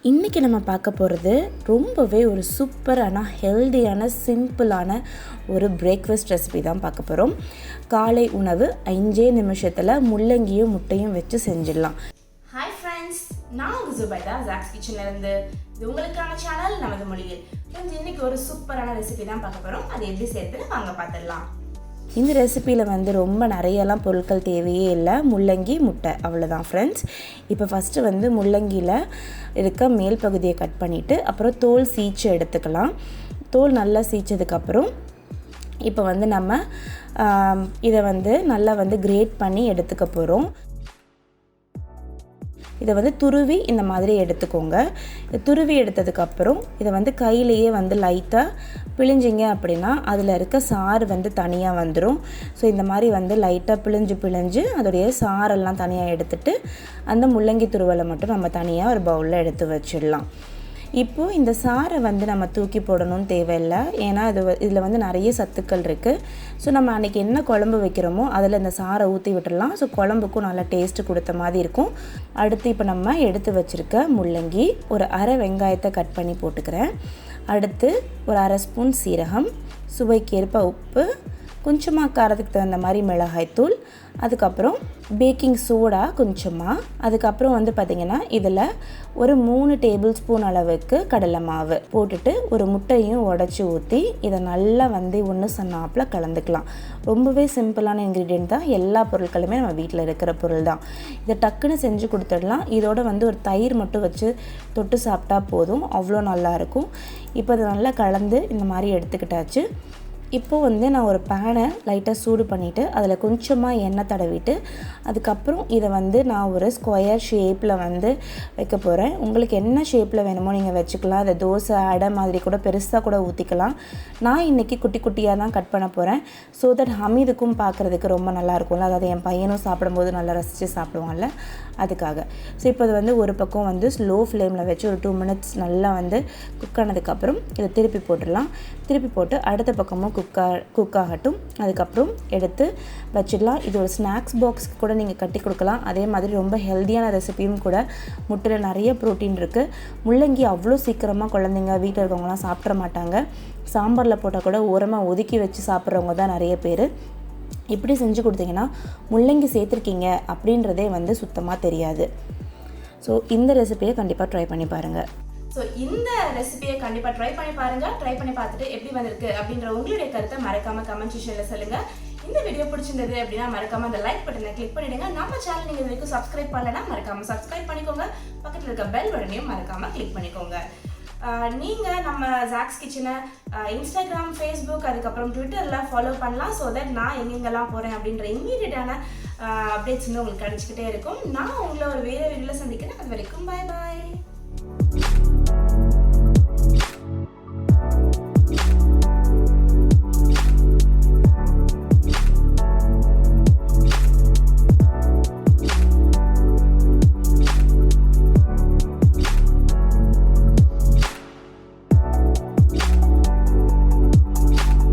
இன்றைக்கி நம்ம பார்க்க போகிறது ரொம்பவே ஒரு சூப்பரான ஹெல்தியான சிம்பிளான ஒரு பிரேக்ஃபாஸ்ட் ரெசிபி தான் பார்க்க போகிறோம். காலை உணவு 5 நிமிஷத்தில் முள்ளங்கியும் முட்டையும் வச்சு செஞ்சிடலாம். ஹாய் ஃப்ரெண்ட்ஸ், நான் உங்கள் ஜுபைதா ஜாக்ஸ் கிச்சன்லேருந்து. இது உங்களுக்கான சேனல் நமது மொழியில். ஃப்ரெண்ட்ஸ், இன்றைக்கி ஒரு சூப்பரான ரெசிபி தான் பார்க்க போகிறோம். அது எப்படி சேர்த்துன்னு வாங்க பார்த்துடலாம். இந்த ரெசிப்பியில் ரொம்ப நிறையெல்லாம் பொருட்கள் தேவையே இல்லை. முள்ளங்கி முட்டை அவ்வளோதான் ஃப்ரெண்ட்ஸ். இப்போ ஃபஸ்ட்டு முள்ளங்கியில் இருக்க மேல் பகுதியை கட் பண்ணிவிட்டு அப்புறம் தோல் சீச்சு எடுத்துக்கலாம். தோல் நல்லா சீச்சதுக்கப்புறம் இப்போ நம்ம இதை நல்லா கிரேட் பண்ணி எடுத்துக்க போகிறோம். இதை துருவி இந்த மாதிரி எடுத்துக்கோங்க. துருவி எடுத்ததுக்கப்புறம் இதை கையிலேயே லைட்டாக பிழிஞ்சிங்க அப்படின்னா அதில் இருக்க சாறு தனியாக வந்துடும். ஸோ இந்த மாதிரி லைட்டாக பிழிஞ்சு அதோடைய சாரெல்லாம் தனியாக எடுத்துகிட்டு அந்த முள்ளங்கி துருவலை மட்டும் நம்ம தனியாக ஒரு பவுலில் எடுத்து வச்சிடலாம். இப்போது இந்த சாரை நம்ம தூக்கி போடணும்னு தேவையில்லை. ஏன்னா இதில் நிறைய சத்துக்கள் இருக்குது. ஸோ நம்ம அன்றைக்கி என்ன குழம்பு வைக்கிறோமோ அதில் இந்த சாரை ஊற்றி விட்டுடலாம். ஸோ குழம்புக்கும் நல்லா டேஸ்ட்டு கொடுத்த மாதிரி இருக்கும். அடுத்து இப்போ நம்ம எடுத்து வச்சுருக்க முள்ளங்கி ஒரு அரை வெங்காயத்தை கட் பண்ணி போட்டுக்கிறேன். அடுத்து ஒரு அரை ஸ்பூன் சீரகம், சுவைக்கேற்ப உப்பு, கொஞ்சமாக காரத்துக்கு தகுந்த மாதிரி மிளகாய்த்தூள், அதுக்கப்புறம் பேக்கிங் சோடா கொஞ்சமாக, அதுக்கப்புறம் பார்த்திங்கன்னா இதில் ஒரு 3 டேபிள் ஸ்பூன் அளவுக்கு கடலை மாவு போட்டுட்டு ஒரு முட்டையும் உடச்சி ஊற்றி இதை நல்லா ஒன்று சொன்னாப்பில் கலந்துக்கலாம். ரொம்பவே சிம்பிளான இன்க்ரீடியன்ட் தான். எல்லா பொருட்களுமே நம்ம வீட்டில் இருக்கிற பொருள் தான். இதை டக்குன்னு செஞ்சு கொடுத்துடலாம். இதோட ஒரு தயிர் மட்டும் வச்சு தொட்டு சாப்பிட்டா போதும், அவ்வளோ நல்லாயிருக்கும். இப்போ இதை நல்லா கலந்து இந்த மாதிரி எடுத்துக்கிட்டாச்சு. இப்போது நான் ஒரு பேனை லைட்டாக சூடு பண்ணிவிட்டு அதில் கொஞ்சமாக எண்ணெய் தடவிட்டு அதுக்கப்புறம் இதை நான் ஒரு ஸ்கொயர் ஷேப்பில் வைக்க போகிறேன். உங்களுக்கு என்ன ஷேப்பில் வேணுமோ நீங்கள் வச்சுக்கலாம். அதை தோசை அடை மாதிரி கூட பெருசாக கூட ஊற்றிக்கலாம். நான் இன்றைக்கி குட்டி குட்டியாக தான் கட் பண்ண போகிறேன். ஸோ தட் ஹமீதுக்கும் பார்க்குறதுக்கு ரொம்ப நல்லாயிருக்கும்ல. அதாவது என் பையனும் சாப்பிடும்போது நல்லா ரசித்து சாப்பிடுவான்ல, அதுக்காக. ஸோ இப்போ அது ஒரு பக்கம் ஸ்லோ ஃப்ளேமில் வச்சு ஒரு 2 மினிட்ஸ் நல்லா குக் ஆனதுக்கப்புறம் இதை திருப்பி போட்டுடலாம். திருப்பி போட்டு அடுத்த பக்கமும் குக் ஆகட்டும். அதுக்கப்புறம் எடுத்து வச்சிடலாம். இது ஒரு ஸ்நாக்ஸ் பாக்ஸ்க்கு கூட நீங்கள் கட்டி கொடுக்கலாம். அதே மாதிரி ரொம்ப ஹெல்த்தியான ரெசிபியும் கூட. முட்டையில் நிறைய ப்ரோட்டீன் இருக்குது. முள்ளங்கி அவ்வளோ சீக்கிரமாக குழந்தைங்க வீட்டில் இருக்கவங்களாம் சாப்பிட மாட்டாங்க. சாம்பாரில் போட்டால் கூட ஓரமாக ஒதுக்கி வச்சு சாப்பிட்றவங்க தான் நிறைய பேர். இப்படி செஞ்சு கொடுத்தீங்கன்னா முள்ளங்கி சேர்த்துருக்கீங்க அப்படின்றதே சுத்தமாக தெரியாது. ஸோ இந்த ரெசிபியை கண்டிப்பாக ட்ரை பண்ணி பாருங்கள். ஸோ இந்த ரெசிபியை கண்டிப்பாக ட்ரை பண்ணி பாருங்கள். ட்ரை பண்ணி பார்த்துட்டு எப்படி வந்திருக்கு அப்படின்ற உங்களுடைய கருத்தை மறக்காமல் கமெண்ட் செக்ஷனில் சொல்லுங்கள். இந்த வீடியோ பிடிச்சிருந்தது அப்படின்னா மறக்காமல் அந்த லைக் பட்டனை கிளிக் பண்ணிவிடுங்க. நம்ம சேனல் நீங்கள் இது வரைக்கும் சப்ஸ்கிரைப் பண்ணலைன்னா மறக்காமல் சப்ஸ்கிரைப் பண்ணிக்கோங்க. பக்கத்தில் இருக்க பெல் பட்டனையும் மறக்காமல் கிளிக் பண்ணிக்கோங்க. நீங்கள் நம்ம ஜாக்ஸ் கிச்சனை இன்ஸ்டாகிராம், ஃபேஸ்புக், அதுக்கப்புறம் ட்விட்டரில் ஃபாலோ பண்ணலாம். ஸோ தட் நான் எங்கெங்கெல்லாம் போகிறேன் அப்படின்ற இம்மீடியட்டான அப்டேட்ஸ் உங்களுக்கு கிடைச்சிக்கிட்டே இருக்கும். நான் உங்களை ஒரு வேறு வீடியோவில் சந்திக்கிறேன். அது வரைக்கும் பாய் பாய்.